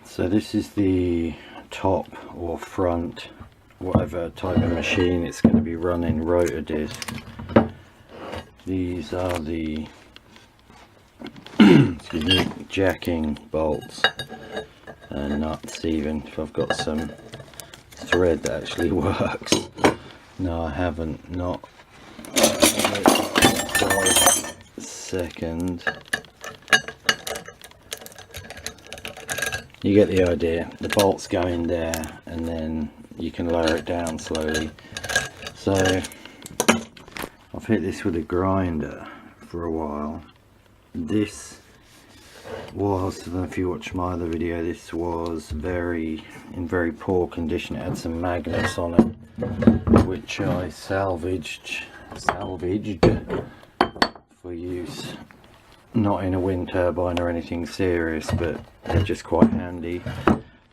So this is the top or front, whatever type of machine it's going to be running, rotor disc. These are the excuse me, jacking bolts and nuts, even if I've got some thread that actually works. No, I haven't. Not second. You get the idea. The bolts go in there and then you can lower it down slowly. So I've hit this with a grinder for a while. This was, I don't know if you watched my other video, this was in very poor condition. It had some magnets on it which I salvaged for use, not in a wind turbine or anything serious, but they're just quite handy.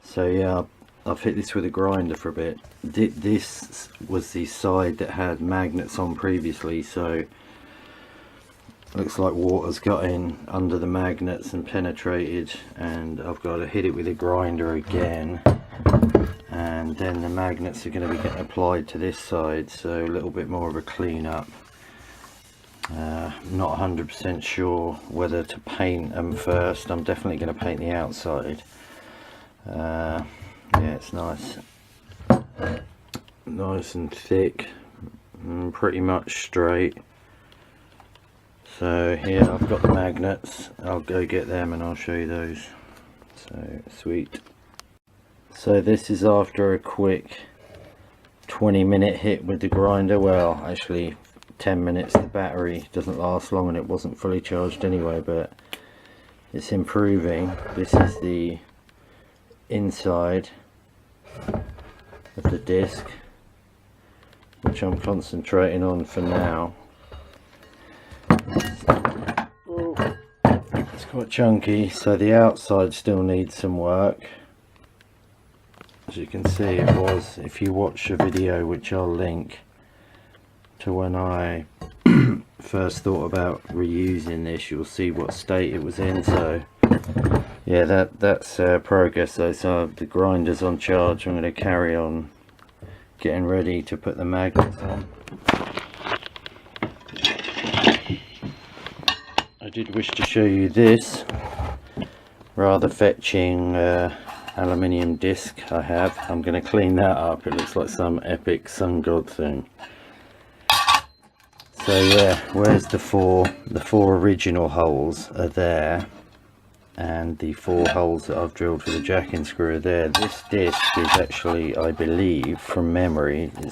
So yeah, I've hit this with a grinder for a bit. This was the side that had magnets on previously, so looks like water's got in under the magnets and penetrated, and I've got to hit it with a grinder again, and then the magnets are going to be getting applied to this side, so a little bit more of a clean up. Not 100% sure whether to paint them first. I'm definitely going to paint the outside. Yeah, it's nice and thick and pretty much straight. So here I've got the magnets. I'll go get them and I'll show you those. So sweet. So this is after a quick 20-minute hit with the grinder. Well, actually 10 minutes. The battery doesn't last long and it wasn't fully charged anyway, but it's improving. This is the inside of the disc, which I'm concentrating on for now. It's quite chunky, so the outside still needs some work. As you can see, it was, if you watch a video which I'll link to when I first thought about reusing this, you'll see what state it was in. So yeah, that's progress though. So the grinder's on charge. I'm going to carry on getting ready to put the magnets on. I did wish to show you this rather fetching aluminium disc I have. I'm going to clean that up. It looks like some epic sun god thing. So yeah, where's the four original holes are there, and the 4 holes that I've drilled with a jacking screw are there. This disc is actually, I believe from memory, it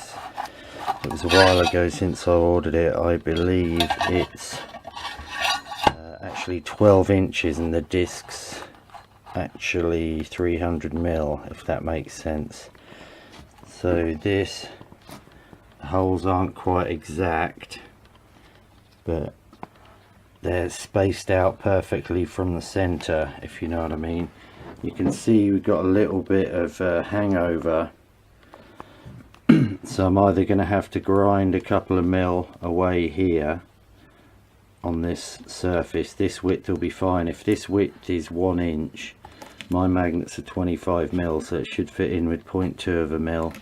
was a while ago since I ordered it, I believe it's actually 12 inches and the disc's actually 300mm, if that makes sense. So this, the holes aren't quite exact, but they're spaced out perfectly from the center, if you know what I mean. You can see we've got a little bit of hangover, so I'm either going to have to grind a couple of mil away here on this surface. This width will be fine. If this width is 1 inch, my magnets are 25mm, so it should fit in with 0.2 of a mil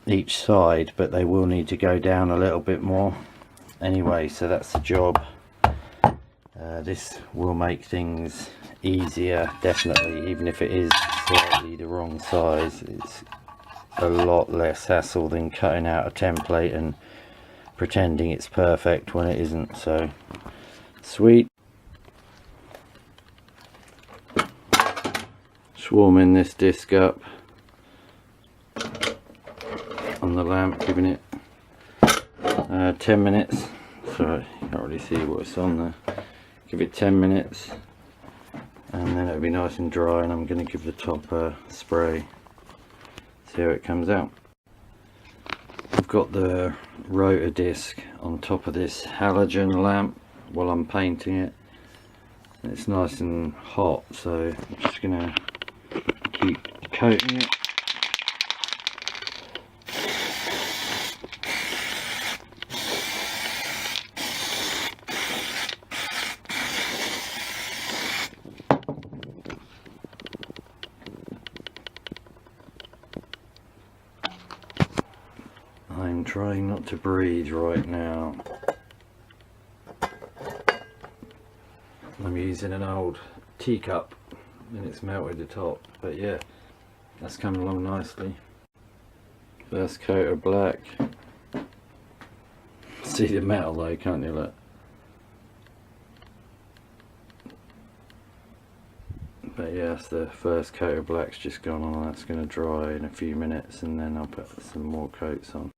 each side, but they will need to go down a little bit more anyway, so that's the job. This will make things easier, definitely, even if it is slightly the wrong size. It's a lot less hassle than cutting out a template and pretending it's perfect when it isn't. So sweet. Swarming this disc up on the lamp, giving it 10 minutes. Sorry, you can't really see what's on there. Give it 10 minutes and then it'll be nice and dry, and I'm going to give the top a spray, see how it comes out. I've got the rotor disc on top of this halogen lamp while I'm painting it. It's nice and hot, so I'm just going to keep coating it. I'm trying not to breathe right now. I'm using an old teacup and it's melted the top, but yeah, that's coming along nicely. First coat of black. See the metal though, can't you? Look. But yes, the first coat of black's just gone on. That's going to dry in a few minutes and then I'll put some more coats on.